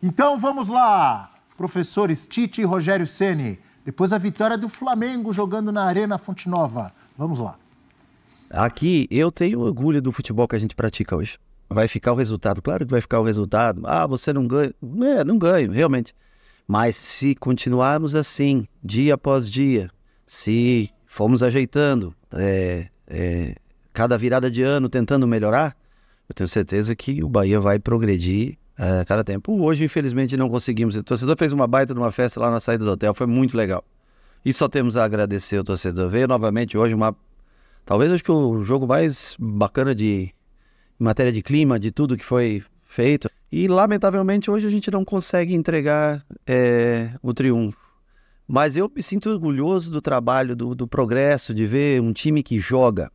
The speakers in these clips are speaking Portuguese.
Então vamos lá, professores Tite e Rogério Ceni. Depois a vitória do Flamengo jogando na Arena Fonte Nova. Vamos lá. Aqui eu tenho orgulho do futebol que a gente pratica hoje. Vai ficar o resultado, claro que vai ficar o resultado. Ah, você não ganha. Não ganho, realmente. Mas se continuarmos assim, dia após dia, se formos ajeitando, cada virada de ano tentando melhorar, eu tenho certeza que o Bahia vai progredir a cada tempo. Hoje, infelizmente, não conseguimos. O torcedor fez uma baita de uma festa lá na saída do hotel, foi muito legal. E só temos a agradecer ao torcedor. Veio novamente hoje talvez acho que o jogo mais bacana em matéria de clima, de tudo que foi feito. E, lamentavelmente, hoje a gente não consegue entregar o triunfo. Mas eu me sinto orgulhoso do trabalho, do progresso, de ver um time que joga,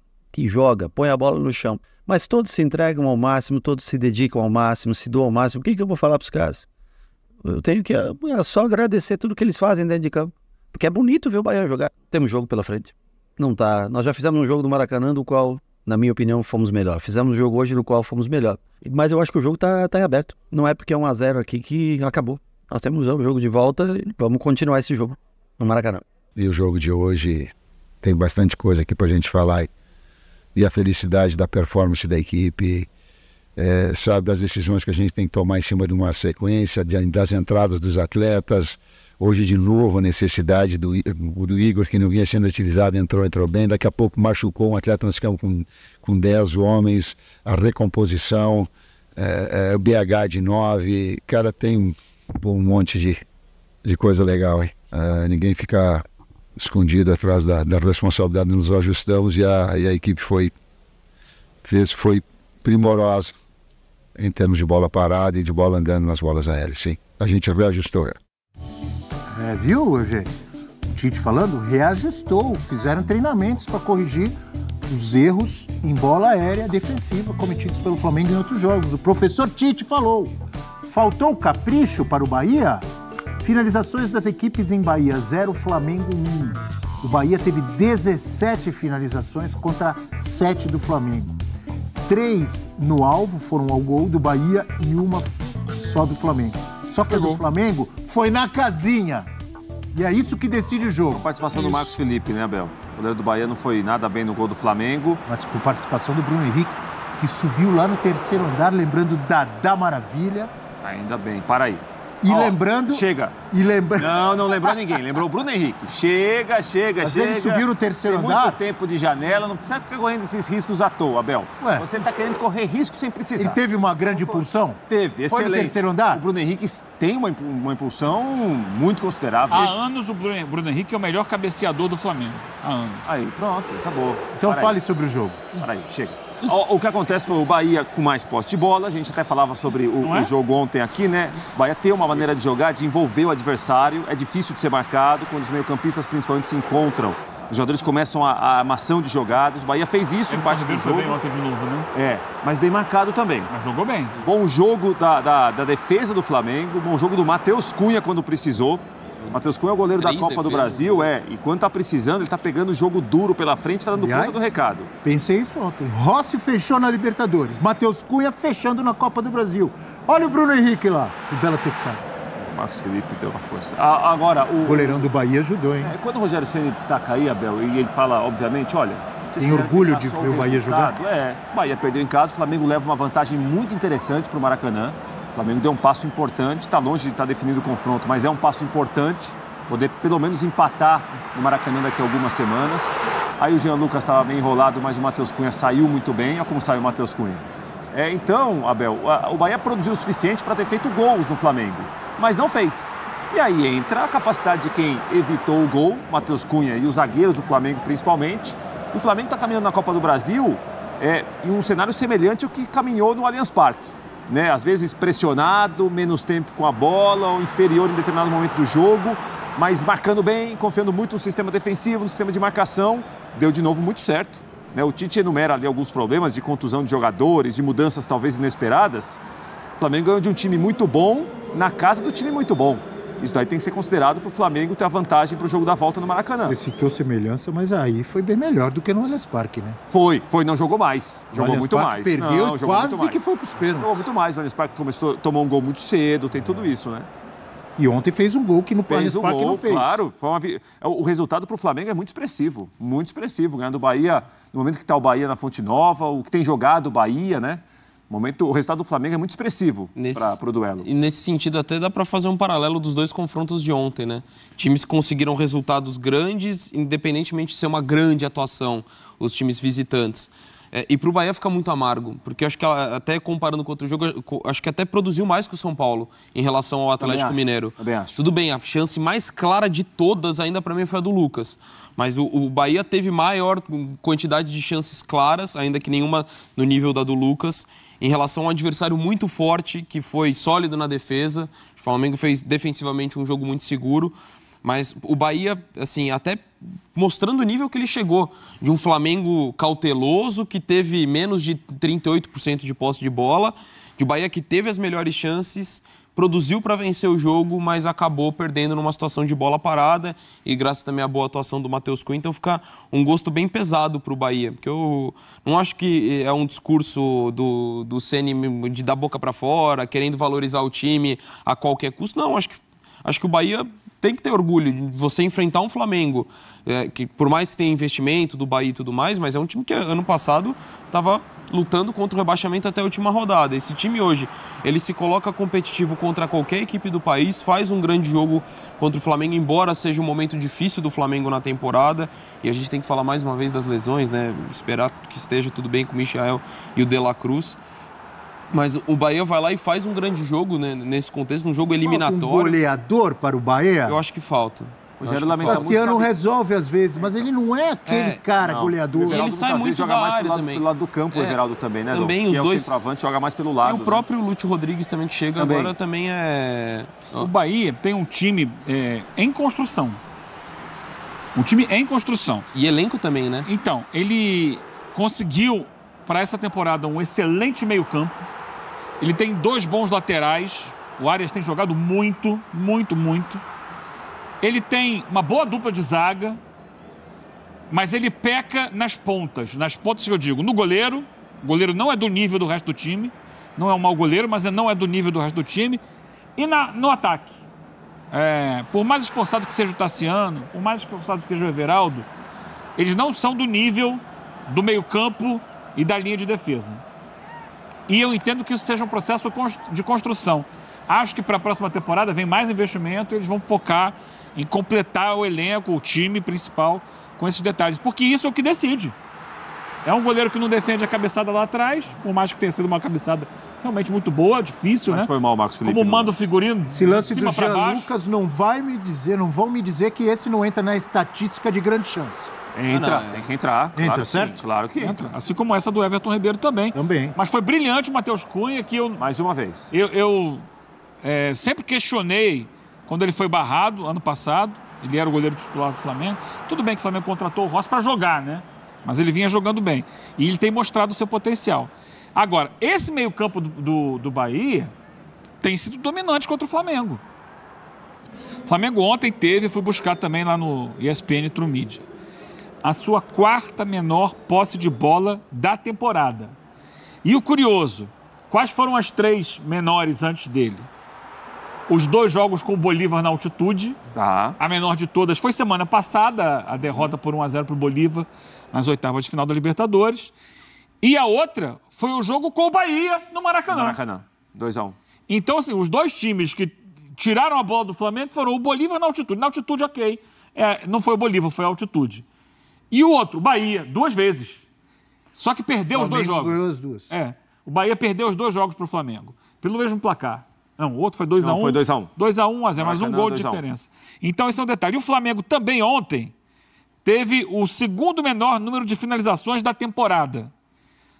põe a bola no chão. Mas todos se entregam ao máximo, todos se dedicam ao máximo, se doam ao máximo. O que eu vou falar para os caras? Eu tenho que só agradecer tudo que eles fazem dentro de campo. Porque é bonito ver o Bahia jogar. Temos jogo pela frente. Não tá. Nós já fizemos um jogo do Maracanã do qual, na minha opinião, fomos melhor. Fizemos um jogo hoje do qual fomos melhor. Mas eu acho que o jogo tá aberto. Não é porque é 1-0 aqui que acabou. Nós temos um jogo de volta e vamos continuar esse jogo no Maracanã. E o jogo de hoje tem bastante coisa aqui pra gente falar. E a felicidade da performance da equipe, sabe, das decisões que a gente tem que tomar em cima de uma sequência, das entradas dos atletas. Hoje, de novo, a necessidade do Igor, que não vinha sendo utilizado, entrou bem. Daqui a pouco machucou um atleta, nós ficamos com 10 homens. A recomposição, o BH de 9. Cara, tem um monte de coisa legal, hein? Ninguém fica escondido atrás da responsabilidade, nos ajustamos e a equipe foi primorosa em termos de bola parada e de bola andando nas bolas aéreas, sim. A gente reajustou. Viu, Eugênio? O Tite falando, reajustou, fizeram treinamentos para corrigir os erros em bola aérea defensiva cometidos pelo Flamengo em outros jogos. O professor Tite falou, faltou capricho para o Bahia? Finalizações das equipes em Bahia, 0, Flamengo 1. O Bahia teve 17 finalizações contra 7 do Flamengo. 3 no alvo foram ao gol do Bahia e uma só do Flamengo. Só que a do Flamengo foi na casinha. E é isso que decide o jogo. Com participação do Marcos Felipe, né, Abel? O goleiro do Bahia não foi nada bem no gol do Flamengo. Mas com participação do Bruno Henrique, que subiu lá no terceiro andar, lembrando da Maravilha. Ainda bem, para aí. E lembrando... Chega. Não lembrou ninguém. Lembrou o Bruno Henrique. Chega. Mas ele subiu no terceiro andar? Tem muito tempo de janela, não precisa ficar correndo esses riscos à toa, Abel. Você está querendo correr risco sem precisar. Ele teve uma grande impulsão? Teve, excelente. Foi no terceiro andar? O Bruno Henrique tem uma impulsão muito considerável. Há anos o Bruno Henrique é o melhor cabeceador do Flamengo. Há anos. Aí, pronto, acabou. Então fale sobre o jogo. Para aí, chega. O que acontece foi o Bahia com mais posse de bola. A gente até falava sobre o jogo ontem aqui, né? O Bahia tem uma maneira de jogar, de envolver o adversário. É difícil de ser marcado quando os meio-campistas principalmente se encontram. Os jogadores começam a armação de jogadas. O Bahia fez isso em parte do jogo. Bem ontem de novo, né? Mas bem marcado também. Mas jogou bem. Bom jogo da defesa do Flamengo. Bom jogo do Matheus Cunha quando precisou. Matheus Cunha é o goleiro da Copa do Brasil, E quando tá precisando, ele tá pegando o jogo duro pela frente, tá dando conta do recado. Pensei isso ontem. Rossi fechou na Libertadores. Matheus Cunha fechando na Copa do Brasil. Olha o Bruno Henrique lá. Que bela testada. O Marcos Felipe deu uma força. Agora, o goleirão do Bahia ajudou, hein? Quando o Rogério Ceni destaca aí, Abel, e ele fala, obviamente, olha... Tem orgulho de ver o Bahia jogar? O Bahia perdeu em casa, o Flamengo leva uma vantagem muito interessante pro Maracanã. O Flamengo deu um passo importante, está longe de estar definido o confronto, mas é um passo importante, poder pelo menos empatar no Maracanã daqui a algumas semanas. Aí o Jean Lucas estava bem enrolado, mas o Matheus Cunha saiu muito bem. Olha como saiu o Matheus Cunha. Então, Abel, o Bahia produziu o suficiente para ter feito gols no Flamengo, mas não fez. E aí entra a capacidade de quem evitou o gol, Matheus Cunha e os zagueiros do Flamengo principalmente. O Flamengo está caminhando na Copa do Brasil em um cenário semelhante ao que caminhou no Allianz Parque. Né? Às vezes pressionado, menos tempo com a bola, ou inferior em determinado momento do jogo, mas marcando bem, confiando muito no sistema defensivo, no sistema de marcação, deu de novo muito certo. Né? O Tite enumera ali alguns problemas de contusão de jogadores, de mudanças talvez inesperadas. O Flamengo ganhou de um time muito bom, na casa do time muito bom. Isso daí tem que ser considerado para o Flamengo ter a vantagem para o jogo da volta no Maracanã. Você citou semelhança, mas aí foi bem melhor do que no Allianz Parque, né? Foi, não jogou mais. Jogou muito mais. Perdeu, não, jogou quase muito mais. que foi para os pênaltis. Jogou muito mais. O Allianz Parque tomou um gol muito cedo, tem tudo isso, né? E ontem fez um gol que no Allianz Parque não fez. Claro. O resultado para o Flamengo é muito expressivo. Muito expressivo. Ganhando o Bahia, no momento que está o Bahia na Fonte Nova, o que tem jogado o Bahia, né? O resultado do Flamengo é muito expressivo para o duelo. E nesse sentido até dá para fazer um paralelo dos dois confrontos de ontem, né? Times conseguiram resultados grandes, independentemente de ser uma grande atuação, os times visitantes. E para o Bahia fica muito amargo, porque eu acho que até comparando com outro jogo, acho que até produziu mais que o São Paulo em relação ao Atlético Mineiro. Também acho. Tudo bem, a chance mais clara de todas ainda para mim foi a do Lucas. Mas o Bahia teve maior quantidade de chances claras, ainda que nenhuma no nível da do Lucas, em relação a um adversário muito forte, que foi sólido na defesa. O Flamengo fez defensivamente um jogo muito seguro, mas o Bahia, assim, até mostrando o nível que ele chegou, de um Flamengo cauteloso, que teve menos de 38% de posse de bola, de um Bahia que teve as melhores chances, produziu para vencer o jogo, mas acabou perdendo numa situação de bola parada, e graças também à boa atuação do Matheus Cunha, então fica um gosto bem pesado para o Bahia, porque eu não acho que é um discurso do Ceni de dar boca para fora, querendo valorizar o time a qualquer custo, não, acho que o Bahia tem que ter orgulho de você enfrentar um Flamengo, que por mais que tenha investimento do Bahia e tudo mais, mas é um time que ano passado estava lutando contra o rebaixamento até a última rodada. Esse time hoje, ele se coloca competitivo contra qualquer equipe do país, faz um grande jogo contra o Flamengo, embora seja um momento difícil do Flamengo na temporada, e a gente tem que falar mais uma vez das lesões, né? Esperar que esteja tudo bem com o Michael e o De La Cruz. Mas o Bahia vai lá e faz um grande jogo, né, nesse contexto, um jogo eliminatório. Falta um goleador para o Bahia? Eu acho que falta. O Cassiano resolve às vezes, mas ele não é aquele cara goleador. E ele sai muito joga da mais área pelo lado do campo, o Everaldo também, né? Também os dois. O centroavante joga mais pelo lado. E o próprio Lúcio Rodrigues também, que chega agora, também é... O Bahia tem um time em construção. Um time em construção. E elenco também, né? Então, ele conseguiu, para essa temporada, um excelente meio-campo. Ele tem 2 bons laterais. O Arias tem jogado muito, muito, muito. Ele tem uma boa dupla de zaga, mas ele peca nas pontas. Nas pontas que eu digo, no goleiro. O goleiro não é do nível do resto do time. Não é um mau goleiro, mas não é do nível do resto do time. E no ataque. Por mais esforçado que seja o Tassiano, por mais esforçado que seja o Everaldo, eles não são do nível do meio-campo e da linha de defesa. E eu entendo que isso seja um processo de construção. Acho que para a próxima temporada vem mais investimento e eles vão focar em completar o elenco, o time principal, com esses detalhes. Porque isso é o que decide. É um goleiro que não defende a cabeçada lá atrás, por mais que tenha sido uma cabeçada realmente muito boa, difícil, mas né? Foi mal, Marcos Felipe. Como manda o figurino. Esse lance do Jean Lucas não vão me dizer que esse não entra na estatística de grande chance. Entra, tem que entrar. Entra, claro, certo? Sim, claro que entra. Assim como essa do Everton Ribeiro também. Mas foi brilhante o Matheus Cunha, que eu... Mais uma vez. Eu sempre questionei quando ele foi barrado, ano passado. Ele era o goleiro titular do Flamengo. Tudo bem que o Flamengo contratou o Rossi para jogar, né? Mas ele vinha jogando bem. E ele tem mostrado o seu potencial. Agora, esse meio-campo do Bahia tem sido dominante contra o Flamengo. O Flamengo ontem fui buscar também lá no ESPN True Media, a sua 4ª menor posse de bola da temporada. E o curioso, quais foram as 3 menores antes dele? Os 2 jogos com o Bolívar na altitude. Tá. A menor de todas foi semana passada, a derrota por 1-0 para o Bolívar nas 8ª de final da Libertadores. E a outra foi o jogo com o Bahia no Maracanã. Maracanã, 2-1. Então, assim, os 2 times que tiraram a bola do Flamengo foram o Bolívar na altitude. Na altitude, ok. Não foi o Bolívar, foi a altitude. E o outro, o Bahia, 2 vezes. Só que perdeu os 2 jogos. Ganhou as 2. O Bahia perdeu os 2 jogos para o Flamengo. Pelo mesmo placar. Não, o outro foi 2-1. Não, foi 2-1. 2-1, 1-0, mas um gol de diferença. Então, esse é um detalhe. E o Flamengo também ontem teve o 2º menor número de finalizações da temporada.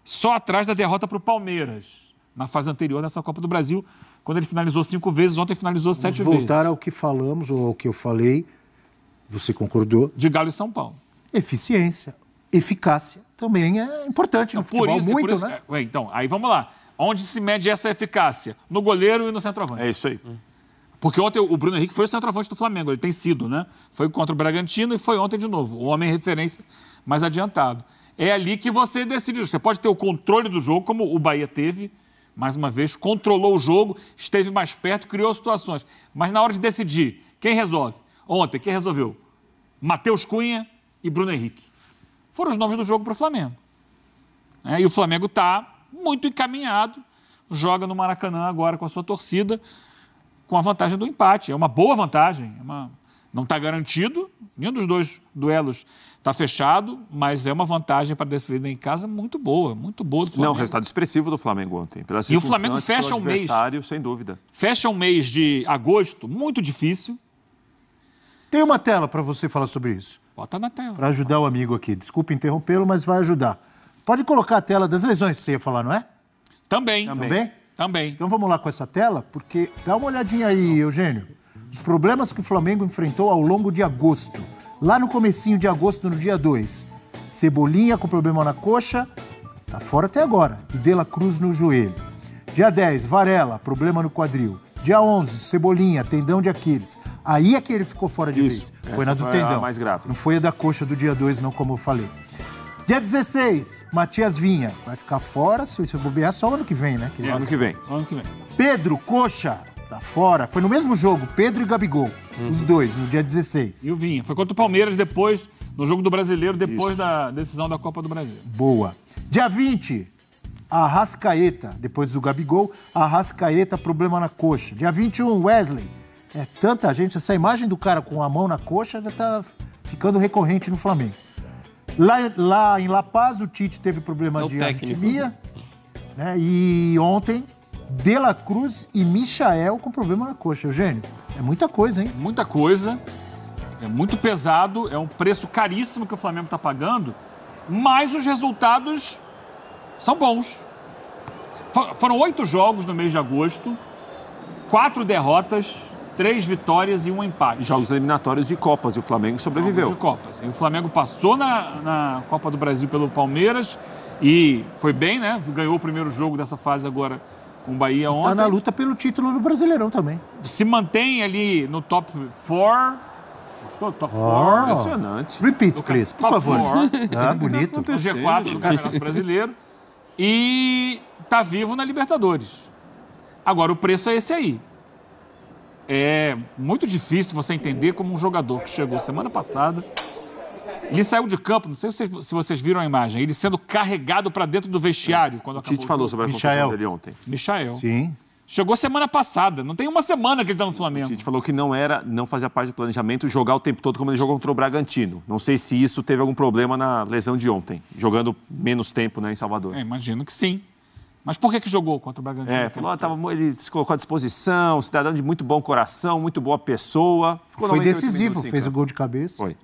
Só atrás da derrota para o Palmeiras, na fase anterior dessa Copa do Brasil, quando ele finalizou 5 vezes, ontem finalizou 7 vezes. Vamos voltar ao que falamos, ou ao que eu falei, você concordou? De Galo e São Paulo. Eficiência, eficácia também é importante no futebol, muito, né? Então, aí vamos lá. Onde se mede essa eficácia? No goleiro e no centroavante. É isso aí. Porque ontem o Bruno Henrique foi o centroavante do Flamengo, ele tem sido, né? Foi contra o Bragantino e foi ontem de novo. O homem referência mais adiantado. É ali que você decide. Você pode ter o controle do jogo, como o Bahia teve, mais uma vez, controlou o jogo, esteve mais perto, criou situações. Mas na hora de decidir, quem resolve? Ontem, quem resolveu? Matheus Cunha e Bruno Henrique. Foram os nomes do jogo para o Flamengo. E o Flamengo está muito encaminhado, joga no Maracanã agora com a sua torcida, com a vantagem do empate. É uma boa vantagem. Não está garantido, nenhum dos dois duelos está fechado, mas é uma vantagem para defender em casa muito boa do Flamengo. Não, resultado expressivo do Flamengo ontem. E o Flamengo fecha um mês. Sem dúvida. Fecha um mês de agosto muito difícil. Tem uma tela para você falar sobre isso. Bota na tela. Para ajudar o amigo aqui. Desculpa interrompê-lo, mas vai ajudar. Pode colocar a tela das lesões que você ia falar, não é? Também. Também? Então vamos lá com essa tela, porque dá uma olhadinha aí, Eugênio. Os problemas que o Flamengo enfrentou ao longo de agosto. Lá no comecinho de agosto, no dia 2, Cebolinha com problema na coxa, tá fora até agora. E De La Cruz no joelho. Dia 10, Varela, problema no quadril. Dia 11, Cebolinha, tendão de Aquiles. Aí é que ele ficou fora de vez. Foi na do tendão. A mais grave. Não foi a da coxa do dia 2, não, como eu falei. Dia 16, Matias Vinha. Vai ficar fora, se bobear, só ano que vem, né? Ano que vem. Pedro, coxa, tá fora. Foi no mesmo jogo, Pedro e Gabigol. Os dois, no dia 16. E o Vinha. Foi contra o Palmeiras depois, no jogo do Brasileiro, depois da decisão da Copa do Brasil. Boa. Dia 20, Arrascaeta, depois do Gabigol, Arrascaeta, problema na coxa. Dia 21, Wesley. É tanta gente, essa imagem do cara com a mão na coxa já tá ficando recorrente no Flamengo. Lá em La Paz, o Tite teve problema de arritmia, né? E ontem, De La Cruz e Michael com problema na coxa. Eugênio, é muita coisa, hein? Muita coisa. É muito pesado. É um preço caríssimo que o Flamengo está pagando. Mas os resultados são bons. Foram 8 jogos no mês de agosto. 4 derrotas, 3 vitórias e 1 empate. Jogos eliminatórios de Copas e o Flamengo sobreviveu. Jogos de Copas. E o Flamengo passou na Copa do Brasil pelo Palmeiras e foi bem, né? Ganhou o primeiro jogo dessa fase agora com o Bahia ontem. Tá na luta pelo título no Brasileirão também. Se mantém ali no top 4. Gostou? Top 4. Impressionante. Repeat, please, por favor. Bonito. No G4 do Campeonato Brasileiro. E tá vivo na Libertadores. Agora, o preço é esse aí. É muito difícil você entender como um jogador que chegou semana passada, ele saiu de campo, não sei se vocês viram a imagem, ele sendo carregado para dentro do vestiário. Quando o Tite falou sobre a contusão dele ontem. Michael. Sim. Chegou semana passada, não tem uma semana que ele está no Flamengo. O Tite falou que não fazia parte do planejamento jogar o tempo todo como ele jogou contra o Bragantino. Não sei se isso teve algum problema na lesão de ontem, jogando menos tempo, né, em Salvador. Imagino que sim. Mas por que jogou contra o Bragantino? Falou, ele se colocou à disposição, cidadão de muito bom coração, muito boa pessoa. Foi decisivo, fez o gol de cabeça. Foi.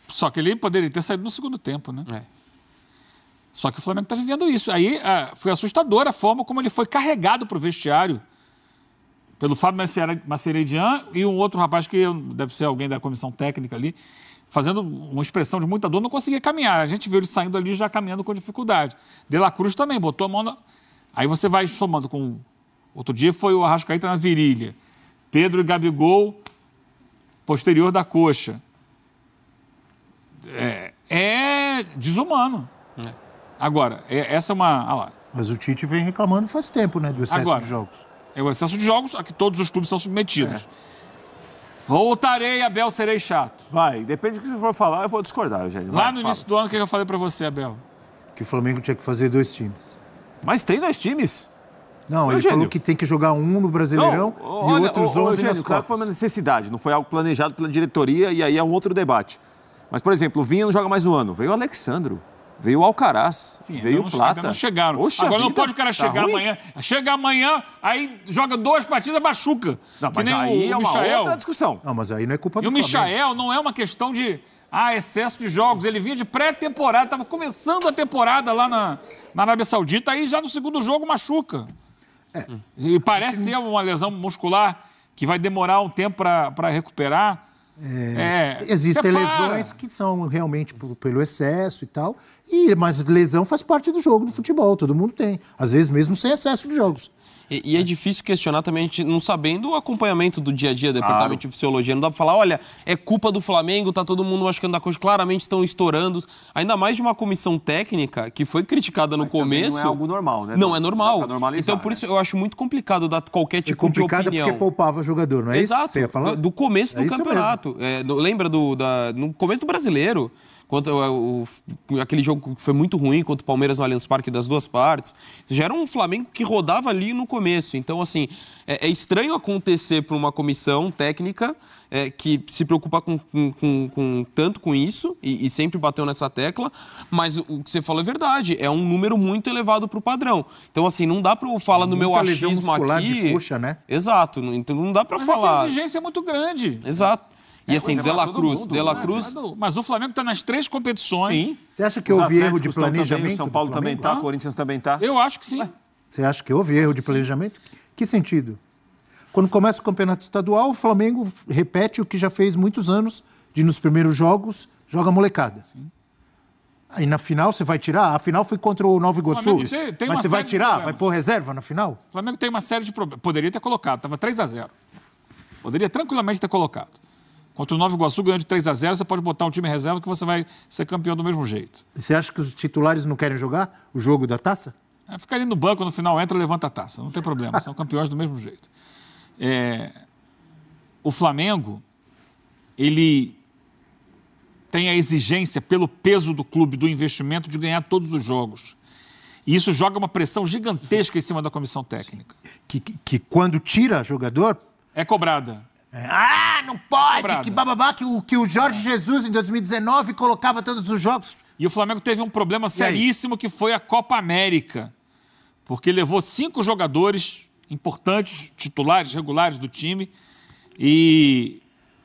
Só que ele poderia ter saído no segundo tempo, né? Só que o Flamengo está vivendo isso. Aí foi assustadora a forma como ele foi carregado para o vestiário pelo Fábio Maceredian e um outro rapaz que deve ser alguém da comissão técnica ali, fazendo uma expressão de muita dor, não conseguia caminhar. A gente viu ele saindo ali já caminhando com dificuldade. De La Cruz também botou a mão na... Aí você vai somando com... Outro dia foi o Arrascaeta na virilha. Pedro e Gabigol, posterior da coxa. É desumano. Agora, essa é uma... Ah lá. Mas o Tite vem reclamando faz tempo, né, do excesso de jogos. É o excesso de jogos a que todos os clubes são submetidos. Voltarei, Abel, serei chato. Vai, depende do que você for falar, eu vou discordar, Eugênio. Lá no início do ano, o que eu falei pra você, Abel? Que o Flamengo tinha que fazer 2 times. Mas tem 2 times. Não, ele falou que tem que jogar um no Brasileirão e outros 11 Eugênio, nas claro que foi Copas. uma necessidade, não foi algo planejado pela diretoria e aí é um outro debate. Mas, por exemplo, o Vinha não joga mais no ano. Veio o Alexandro, veio o Alcaraz, veio o Plata. Ainda não chegaram. Oxa, agora não pode o cara chegar amanhã. Chega amanhã, aí joga 2 partidas, machuca. Não, mas aí é uma outra discussão. Não, mas aí não é culpa do E o Flamengo. Michael não é uma questão de excesso de jogos. Ele vinha de pré-temporada, estava começando a temporada lá na Arábia Saudita, aí já no segundo jogo machuca. E parece ser uma lesão muscular que vai demorar um tempo para recuperar. Existem lesões que são realmente pelo excesso e tal, mas lesão faz parte do jogo do futebol, todo mundo tem. Às vezes mesmo sem excesso de jogos. E é difícil questionar também, a gente não sabendo o acompanhamento do dia a dia do departamento de fisiologia. Não dá pra falar, olha, é culpa do Flamengo, tá todo mundo machucando da coxa, claramente estão estourando. Ainda mais de uma comissão técnica que foi criticada no começo. Não é algo normal, né? Não é normal. Então, por né? isso, eu acho muito complicado dar qualquer tipo de opinião. Complicado porque poupava jogador, não é Exato, isso que você ia falar? do começo do campeonato. Lembra no começo do Brasileiro, aquele jogo que foi muito ruim contra o Palmeiras no Allianz Parque das duas partes, já era um Flamengo que rodava ali no começo. Então, assim, é estranho acontecer para uma comissão técnica que se preocupa tanto com isso e sempre bateu nessa tecla, mas o que você falou é verdade, é um número muito elevado para o padrão. Então, assim, não dá para eu falar no meu achismo aqui... De coxa, né? Exato, então não dá para falar... Mas a exigência é muito grande. Exato. E assim, De La Cruz... Mas o Flamengo está nas 3 competições. Sim. Você acha que houve erro de planejamento? Também, o São Paulo também está, o Corinthians também está. Eu acho que sim. Você acha que houve erro de planejamento? Que sentido? Quando começa o campeonato estadual, o Flamengo repete o que já fez muitos anos, de nos primeiros jogos, joga molecada. Sim. Aí na final você vai tirar? A final foi contra o Nova Iguaçu. Mas você vai tirar? Vai pôr reserva na final? O Flamengo tem uma série de problemas. Poderia ter colocado, estava 3-0. Poderia tranquilamente ter colocado. Contra o Nova Iguaçu, ganhando de 3-0, você pode botar um time reserva que você vai ser campeão do mesmo jeito. Você acha que os titulares não querem jogar o jogo da taça? Fica ali no banco, no final entra, levanta a taça. Não tem problema, são campeões do mesmo jeito. O Flamengo, ele tem a exigência, pelo peso do clube, do investimento, de ganhar todos os jogos. E isso joga uma pressão gigantesca em cima da comissão técnica. Que quando tira jogador... É cobrada. Não pode! Que bababá, que o Jorge Jesus, em 2019, colocava todos os jogos. E o Flamengo teve um problema seríssimo, que foi a Copa América. Porque levou 5 jogadores importantes, titulares, regulares do time, e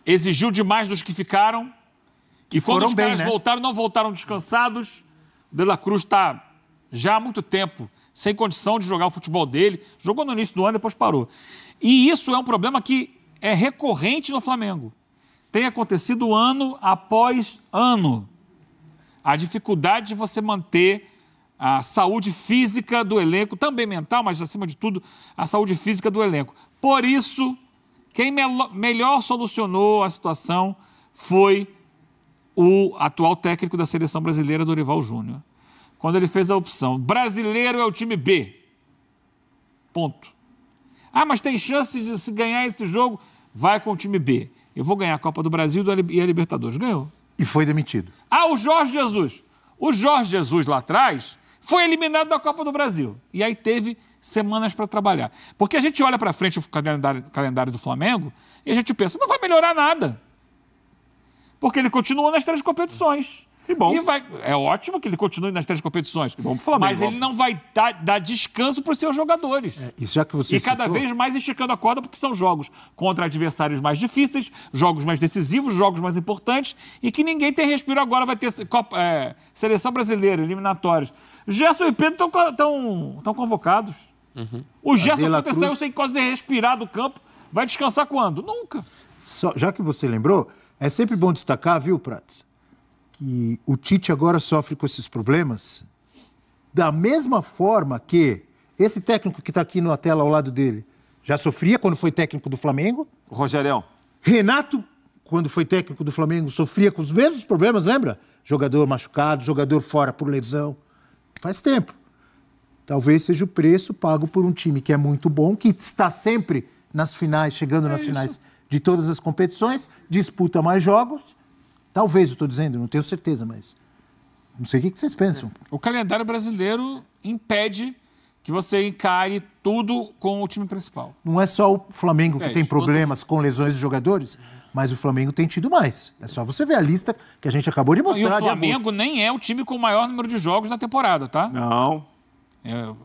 exigiu demais dos que ficaram. E quando os caras voltaram, não voltaram descansados. O De La Cruz está já há muito tempo sem condição de jogar o futebol dele. Jogou no início do ano, depois parou. E isso é um problema que é recorrente no Flamengo. Tem acontecido ano após ano. A dificuldade de você manter a saúde física do elenco, também mental, mas acima de tudo, a saúde física do elenco. Por isso, quem melhor solucionou a situação foi o atual técnico da seleção brasileira, Dorival Júnior. Quando ele fez a opção, brasileiro é o time B. Ponto. Mas tem chance de se ganhar esse jogo, vai com o time B. Eu vou ganhar a Copa do Brasil e a Libertadores. Ganhou. E foi demitido. O Jorge Jesus. O Jorge Jesus lá atrás foi eliminado da Copa do Brasil. E aí teve semanas para trabalhar. Porque a gente olha para frente o calendário do Flamengo e a gente pensa, não vai melhorar nada. Porque ele continua nas 3 competições. Que bom. É ótimo que ele continue nas 3 competições. Que bom pro Flamengo. Mas ele não vai dar descanso para os seus jogadores. Isso já que você cada vez mais esticando a corda, porque são jogos contra adversários mais difíceis, jogos mais decisivos, jogos mais importantes, e que ninguém tem respiro agora. Vai ter seleção brasileira, eliminatórios. Gerson e Pedro estão convocados. Uhum. O Gerson saiu sem quase respirar do campo. Vai descansar quando? Nunca. Já que você lembrou, é sempre bom destacar, viu, Prats, que o Tite agora sofre com esses problemas da mesma forma que esse técnico que está aqui na tela ao lado dele já sofria quando foi técnico do Flamengo. O Rogerião. Renato, quando foi técnico do Flamengo, sofria com os mesmos problemas, lembra? Jogador machucado, jogador fora por lesão. Faz tempo. Talvez seja o preço pago por um time que é muito bom, que está sempre nas finais, chegando nas finais de todas as competições, disputa mais jogos. Talvez, eu estou dizendo, não tenho certeza, mas não sei o que vocês pensam. O calendário brasileiro impede que você encare tudo com o time principal. Não é só o Flamengo que tem problemas com lesões de jogadores, mas o Flamengo tem tido mais. É só você ver a lista que a gente acabou de mostrar. E o Flamengo nem é o time com o maior número de jogos na temporada, tá? Não.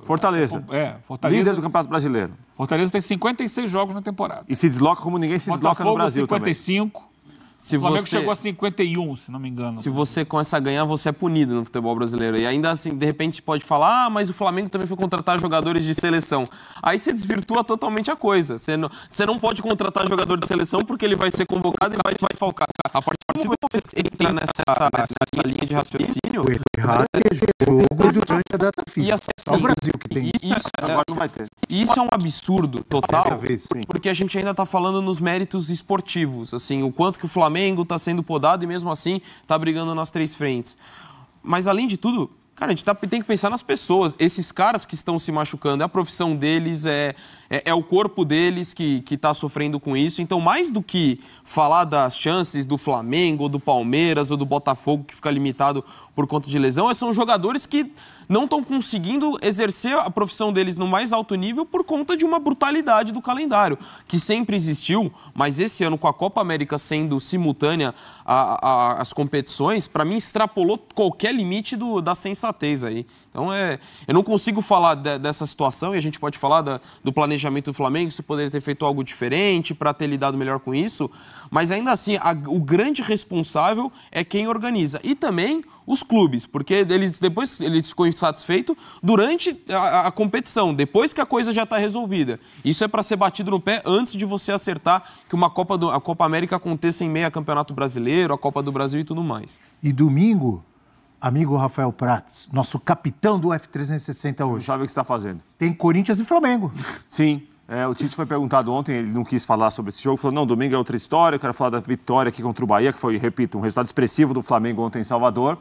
Fortaleza. Fortaleza. Líder do Campeonato Brasileiro. Fortaleza tem 56 jogos na temporada. E se desloca como ninguém se desloca no Brasil 55. também. O Flamengo chegou a 51, se não me engano. Se você começa a ganhar, você é punido no futebol brasileiro. E ainda assim, de repente, pode falar, mas o Flamengo também foi contratar jogadores de seleção. Aí você desvirtua totalmente a coisa. Você não pode contratar jogador de seleção porque ele vai ser convocado e vai te desfalcar. A partir você entra nessa linha de raciocínio... O errado é jogo durante a data FIFA. E assim, Só o Brasil que tem isso. Agora não vai ter. Isso é um absurdo total, Dessa vez, sim. porque a gente ainda está falando nos méritos esportivos, assim, o quanto que o Flamengo está sendo podado e mesmo assim está brigando nas 3 frentes. Mas além de tudo, cara, a gente tem que pensar nas pessoas. Esses caras que estão se machucando, é a profissão deles, é o corpo deles que está sofrendo com isso. Então, mais do que falar das chances do Flamengo, ou do Palmeiras, ou do Botafogo, que fica limitado por conta de lesão, são jogadores que não estão conseguindo exercer a profissão deles no mais alto nível por conta de uma brutalidade do calendário, que sempre existiu, mas esse ano, com a Copa América sendo simultânea às competições, para mim extrapolou qualquer limite da sensatez aí. Então, eu não consigo falar dessa situação, e a gente pode falar do planejamento do Flamengo, se poderia ter feito algo diferente para ter lidado melhor com isso, mas ainda assim, o grande responsável é quem organiza. E também os clubes, porque depois eles ficam insatisfeitos durante a competição, depois que a coisa já está resolvida. Isso é para ser batido no pé antes de você acertar que a Copa América aconteça em meio a Campeonato Brasileiro, a Copa do Brasil e tudo mais. E domingo, amigo Rafael Prats, nosso capitão do F360 Não hoje, sabe o que você está fazendo. tem Corinthians e Flamengo. Sim. O Tite foi perguntado ontem, ele não quis falar sobre esse jogo, falou, não, domingo é outra história, eu quero falar da vitória aqui contra o Bahia, que foi, repito, um resultado expressivo do Flamengo ontem em Salvador.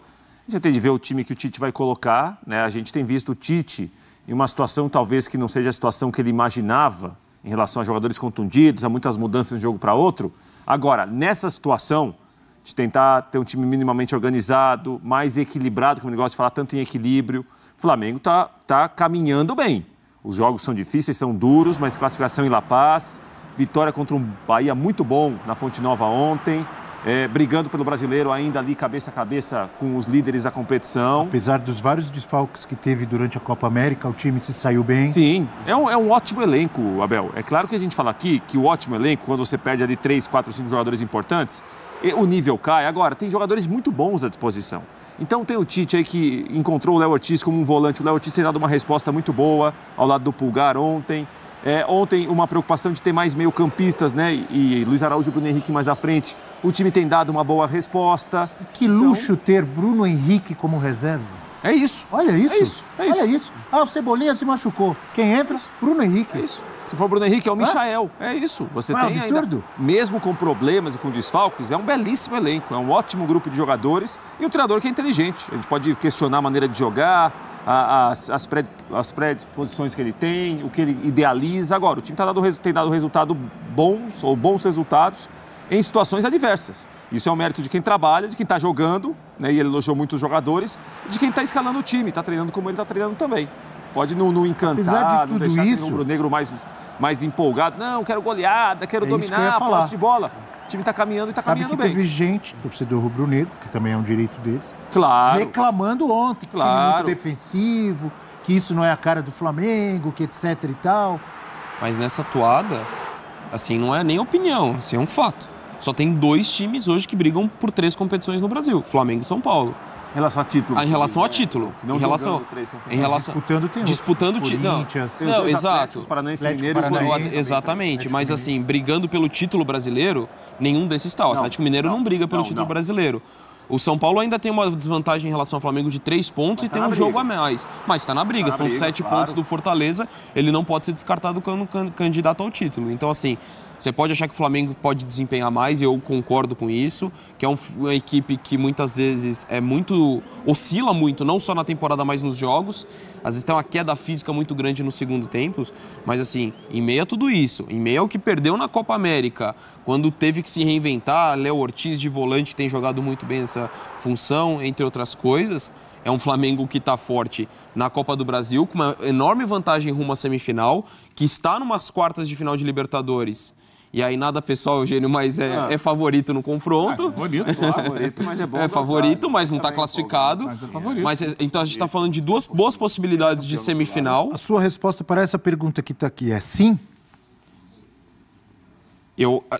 A gente tem de ver o time que o Tite vai colocar, né? A gente tem visto o Tite em uma situação talvez que não seja a situação que ele imaginava em relação a jogadores contundidos, a muitas mudanças de um jogo para outro. Agora, nessa situação, de tentar ter um time minimamente organizado, mais equilibrado, como ele gosta de falar, tanto em equilíbrio, o Flamengo tá caminhando bem. Os jogos são difíceis, são duros, mas classificação em La Paz, vitória contra um Bahia muito bom na Fonte Nova ontem, brigando pelo brasileiro ainda ali cabeça a cabeça com os líderes da competição. Apesar dos vários desfalques que teve durante a Copa América, o time se saiu bem. Sim, é um ótimo elenco, Abel. É claro que a gente fala aqui que o ótimo elenco, quando você perde ali 3, 4, 5 jogadores importantes, o nível cai. Agora, tem jogadores muito bons à disposição. Então tem o Tite aí que encontrou o Léo Ortiz como um volante. O Léo Ortiz tem dado uma resposta muito boa ao lado do Pulgar ontem. Ontem, uma preocupação de ter mais meio-campistas, né? E Luiz Araújo e Bruno Henrique mais à frente. O time tem dado uma boa resposta. Que luxo ter Bruno Henrique como reserva. É isso. Olha isso. É isso. Olha isso. O Cebolinha se machucou. Quem entra? Bruno Henrique. É isso. Se for Bruno Henrique, é o Michael. É isso. Você Não é tem absurdo? Ainda, mesmo com problemas e com desfalques, é um belíssimo elenco. É um ótimo grupo de jogadores e um treinador que é inteligente. A gente pode questionar a maneira de jogar, as predisposições que ele tem, o que ele idealiza. Agora, o time tem dado resultado bons ou bons resultados em situações adversas. Isso é um mérito de quem trabalha, de quem está jogando, né? E ele elogiou muito os jogadores, e de quem está escalando o time, está treinando como ele está treinando também. Pode não encantar, Apesar de não tudo deixar isso, o rubro-negro mais empolgado. Não, quero goleada, quero dominar, posse de bola. O time está caminhando e está caminhando bem. Sabe que teve gente, torcedor rubro-negro, que também é um direito deles, Claro. reclamando ontem que o time Claro. muito defensivo, que isso não é a cara do Flamengo, que etc e tal. Mas nessa toada, assim, não é nem opinião, assim, é um fato. Só tem 2 times hoje que brigam por 3 competições no Brasil, Flamengo e São Paulo. Em relação a título. Em relação a título. Não Em relação, jogando 3 em relação, Disputando tem disputando outros. título. Corinthians. Tem os Não, dois exato. Atléticos, Paranaense e Atlético Mineiro. Paranaense. Exatamente, mas Atlético assim, brigando pelo título brasileiro, nenhum desses está. O Atlético Mineiro não briga pelo título brasileiro. O São Paulo ainda tem uma desvantagem em relação ao Flamengo de 3 pontos e tem um jogo a mais. Mas está na briga, são 7 pontos do Fortaleza, ele não pode ser descartado como candidato ao título. Então, assim, você pode achar que o Flamengo pode desempenhar mais, e eu concordo com isso, que é uma equipe que muitas vezes oscila muito, não só na temporada, mas nos jogos. Às vezes tem uma queda física muito grande no segundo tempo, mas assim, em meio a tudo isso, em meio ao que perdeu na Copa América, quando teve que se reinventar, Léo Ortiz de volante tem jogado muito bem essa função, entre outras coisas, é um Flamengo que está forte na Copa do Brasil, com uma enorme vantagem rumo à semifinal, que está numas quartas de final de Libertadores. E aí nada pessoal, Eugênio, mas é favorito no confronto. Favorito, mas é bom. É favorito, mas não está classificado. Mas é favorito. Então a gente está falando de 2 boas possibilidades de semifinal. A sua resposta para essa pergunta que está aqui é sim?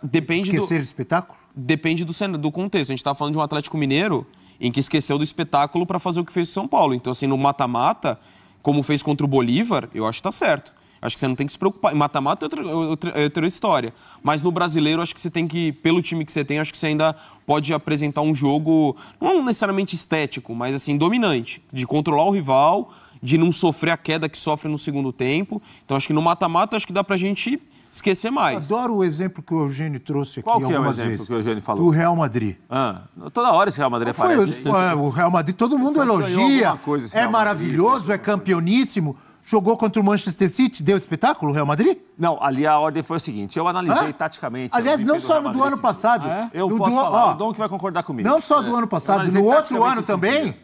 Depende Esquecer o espetáculo? Depende do contexto. A gente está falando de um Atlético Mineiro em que esqueceu do espetáculo para fazer o que fez o São Paulo. Então, assim, no mata-mata, como fez contra o Bolívar, eu acho que está certo. Acho que você não tem que se preocupar. Em mata-mata é outra história. Mas no brasileiro, acho que você tem que, pelo time que você tem, acho que você ainda pode apresentar um jogo, não necessariamente estético, mas assim, dominante. De controlar o rival, de não sofrer a queda que sofre no segundo tempo. Então, acho que no mata-mata, acho que dá pra gente esquecer mais. Adoro o exemplo que o Eugênio trouxe aqui Qual que é o algumas exemplo vezes. que o Eugênio falou? Do Real Madrid. Toda hora esse Real Madrid Foi aparece. o Real Madrid, todo mundo Só ganhou elogia, alguma coisa esse é Real Madrid, maravilhoso, é campeoníssimo. Jogou contra o Manchester City, deu espetáculo, o Real Madrid? Não, ali a ordem foi a seguinte, eu analisei taticamente... Aliás, não só no do ano passado. Eu no posso falar, o Dom que vai concordar comigo. Não só do ano passado, no outro ano também,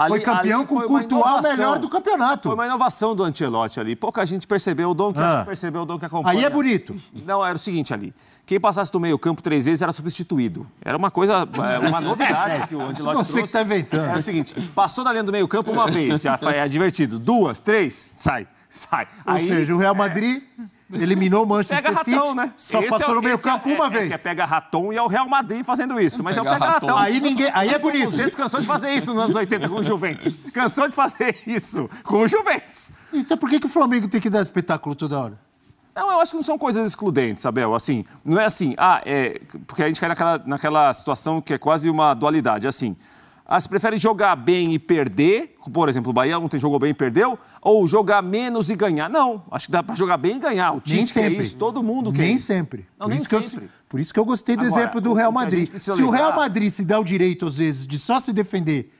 foi campeão com o Courtois, o melhor do campeonato. Foi uma inovação do Ancelotti ali. Pouca gente percebeu, o Dom que acho que percebeu, o Dom que acompanha. Aí é bonito. Não, era o seguinte ali. Quem passasse do meio campo 3 vezes era substituído. Era uma coisa, uma novidade que o Ancelotti trouxe. Você que está inventando. Era o seguinte, passou da linha do meio campo uma vez, já é divertido. 2, 3, sai. Ou seja, o Real Madrid eliminou o Manchester pega City, ratão, né? só passou no meio campo uma vez. Que é pega ratão e é o Real Madrid fazendo isso. Mas é o pega ratão. Aí é bonito. O Centro cansou de fazer isso nos anos 80 com o Juventus. Cansou de fazer isso com o Juventus. Então por que o Flamengo tem que dar espetáculo toda hora? Não, eu acho que não são coisas excludentes, Abel. Assim, não é assim, porque a gente cai naquela situação que é quase uma dualidade. Assim, você prefere jogar bem e perder, por exemplo, o Bahia ontem jogou bem e perdeu, ou jogar menos e ganhar? Não, acho que dá para jogar bem e ganhar. O Tite quer isso, todo mundo quer nem isso. Sempre. Não, nem sempre. Por isso que eu gostei do Agora, exemplo do Real Madrid. Se o Real Madrid se dá o direito, às vezes, de só se defender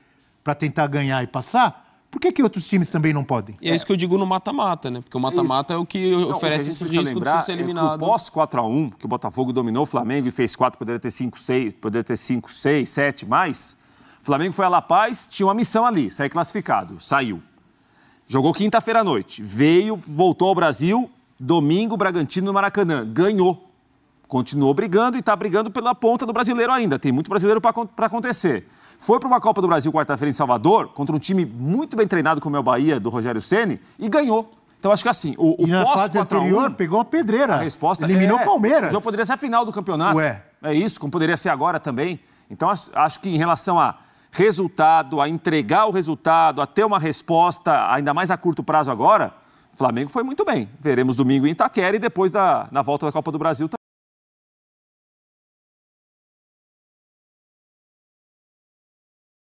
para tentar ganhar e passar, por que outros times também não podem? E é isso que eu digo no mata-mata, né? Porque o mata-mata é o que oferece esse risco de você ser eliminado. O pós 4-1, que o Botafogo dominou o Flamengo e fez 4, poderia ter 5, 6, poderia ter 5, 6, 7 mais. O Flamengo foi a La Paz, tinha uma missão ali, sair classificado, saiu. Jogou quinta-feira à noite, voltou ao Brasil, domingo, Bragantino no Maracanã, ganhou. Continuou brigando e está brigando pela ponta do brasileiro ainda, tem muito brasileiro para acontecer. Foi para uma Copa do Brasil quarta-feira em Salvador, contra um time muito bem treinado como é o Bahia, do Rogério Ceni, e ganhou. Então, acho que assim, o na fase anterior, pegou uma pedreira. A resposta eliminou o Palmeiras. Já poderia ser a final do campeonato. Ué. É isso, como poderia ser agora também. Então, acho que em relação a resultado, a entregar o resultado, a ter uma resposta, ainda mais a curto prazo agora, o Flamengo foi muito bem. Veremos domingo em Itaquera e depois na volta da Copa do Brasil também.